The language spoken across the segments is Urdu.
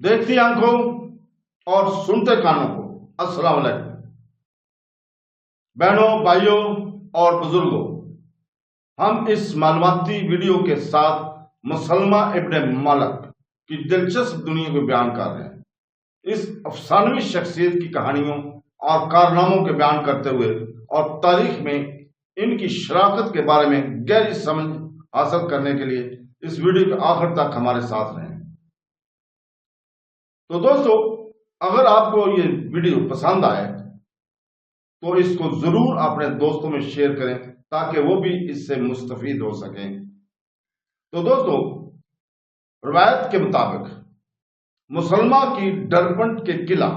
دیکھتی آنکھوں اور سنتے کانوں کو السلام علیکم بہنوں، بھائیوں اور بزرگوں، ہم اس معلوماتی ویڈیو کے ساتھ مسلمہ ابن مالک کی دلچسپ دنیا کو بیان کر رہے ہیں۔ اس افسانوی شخصیت کی کہانیوں اور کارناموں کے بیان کرتے ہوئے اور تاریخ میں ان کی شراکت کے بارے میں گہری سمجھ حاصل کرنے کے لیے اس ویڈیو کے آخر تک ہمارے ساتھ رہیں۔ تو دوستو، اگر آپ کو یہ ویڈیو پسند آئے تو اس کو ضرور اپنے دوستوں میں شیئر کریں تاکہ وہ بھی اس سے مستفید ہو سکیں۔ تو دوستو، روایت کے مطابق مسلمہ کی ڈربنٹ کے قلعہ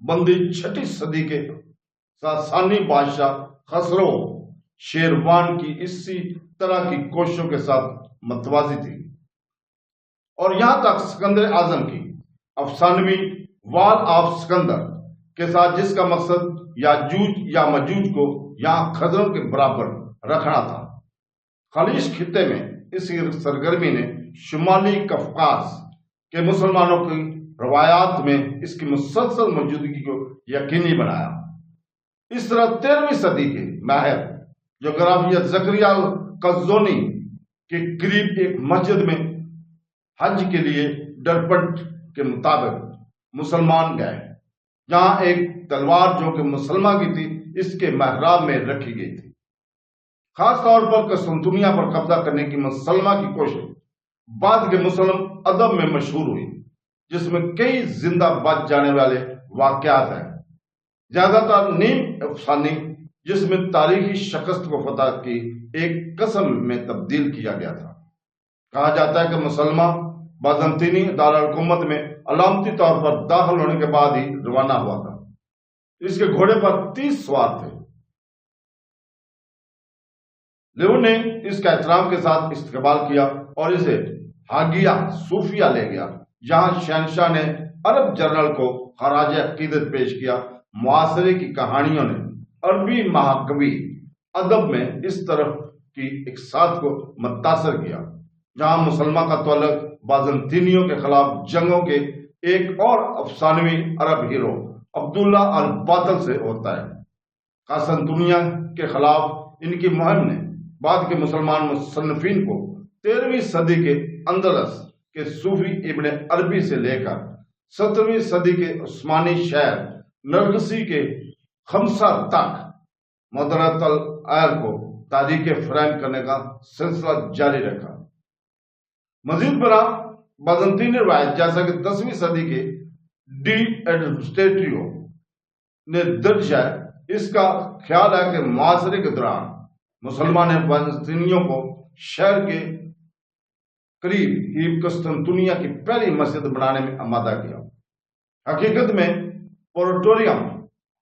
بندی 6 صدی کے ساسانی بادشاہ خسرو شیروان کی اسی طرح کی کوششوں کے ساتھ متوازی تھی، اور یہاں تک سکندر اعظم کی افسانوی وال آف سکندر کے ساتھ، جس کا مقصد یاجوج یا مجوج کو یہاں خضروں کے برابر رکھنا تھا۔ خلیج خطے میں اس سرگرمی نے شمالی قفقاز کے مسلمانوں کی روایات میں اس کی مسلسل موجودگی کو یقینی بنایا۔ اس طرح 13ویں صدی کے ماہر جغرافیہ زکریا القزوینی کے قریب ایک مسجد میں حج کے لیے ڈربنٹ کے مطابق مسلمان گئے، جہاں ایک تلوار جو کہ مسلمہ کی تھی اس کے محراب میں رکھی گئی تھی۔ خاص طور پر قسطنطنیہ پر قبضہ کرنے کی مسلمہ کی کوشش بعد کے مسلم ادب میں مشہور ہوئی، جس میں کئی زندہ بچ جانے والے واقعات ہیں، زیادہ تر نیم افسانی، جس میں تاریخی شکست کو فتح کی ایک قسم میں تبدیل کیا گیا تھا۔ کہا جاتا ہے کہ مسلمہ بازنطینی دارالحکومت میں علامتی طور پر داخل ہونے کے بعد ہی روانہ ہوا تھا۔ اس کے گھوڑے پر 30 سوار تھے۔ لیون نے اس کا احترام کے ساتھ استقبال کیا اور اسے ہاگیا صوفیہ لے گیا، جہاں شہنشاہ نے عرب جنرل کو خراج عقیدت پیش کیا۔ معاصرے کی کہانیوں نے عربی مہاکوی ادب میں اس طرح کی اقساط کو متاثر کیا، جہاں مسلمہ کا تعلق بازنطینیوں کے خلاف جنگوں کے ایک اور افسانوی عرب ہیرو عبداللہ الباطل سے ہوتا ہے۔ قسطنطنیہ کے خلاف ان کی مہم نے بعد کے مسلمان مصنفین کو 13ویں صدی کے اندلس کے صوفی ابن عربی سے لے کر 17ویں صدی کے عثمانی شہر نرگسی کے خمسہ تک مدرت العیر کو تاریخ فرہم کرنے کا سلسلہ جاری رکھا۔ مزید برآں بازنطینی روایت، جیسا کہ 10ویں صدی کے ڈی ایڈمسٹریٹو نے درج ہے، اس کا خیال ہے کہ معاصرے کے دوران مسلمان نے بازنطینیوں کو شہر کے قریب ہی قسطنطنیہ کی پہلی مسجد بنانے میں آمادہ کیا۔ حقیقت میں پورٹوریم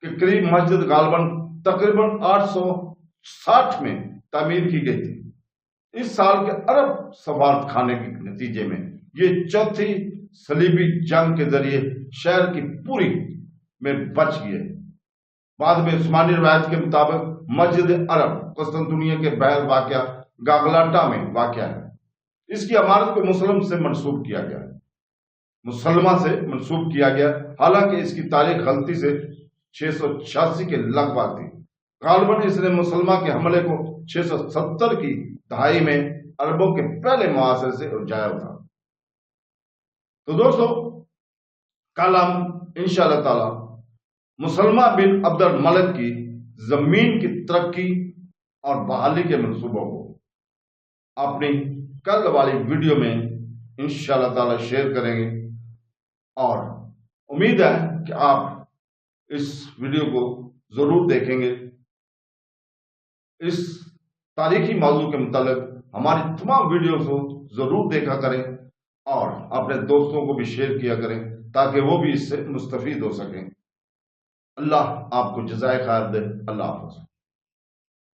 کے قریب مسجد غالباً تقریباً 860 میں تعمیر کی گئی تھی۔ اس سال کے عرب سفارت خانے کے نتیجے میں یہ چوتھی صلیبی جنگ کے ذریعے شہر کی پوری میں بچ گئے۔ بعد میں عثمانی روایت کے مطابق مسجد عرب قسطنطنیہ کے بحر واقع گاگلاٹا میں واقع ہے۔ اس کی عمارت کو مسلم سے منسوب کیا گیا، مسلمہ سے منسوب کیا گیا، حالانکہ اس کی تاریخ غلطی سے 686 کے لگ بھگ تھی۔ غالباً اس نے مسلمہ کے حملے کو 670 کی دہائی میں عربوں کے پہلے معاصرے سے الجھایا تھا۔ تو دوستو، کل ہم انشاءاللہ تعالی مسلمہ بن عبد الملک کی زمین کی ترقی اور بحالی کے منصوبوں کو اپنی کل والی ویڈیو میں انشاءاللہ تعالی شیئر کریں گے، اور امید ہے کہ آپ اس ویڈیو کو ضرور دیکھیں گے۔ اس تاریخی موضوع کے متعلق ہماری تمام ویڈیوز کو ضرور دیکھا کریں اور اپنے دوستوں کو بھی شیئر کیا کریں تاکہ وہ بھی اس سے مستفید ہو سکیں۔ اللہ آپ کو جزائے خیر دے۔ اللہ حافظ۔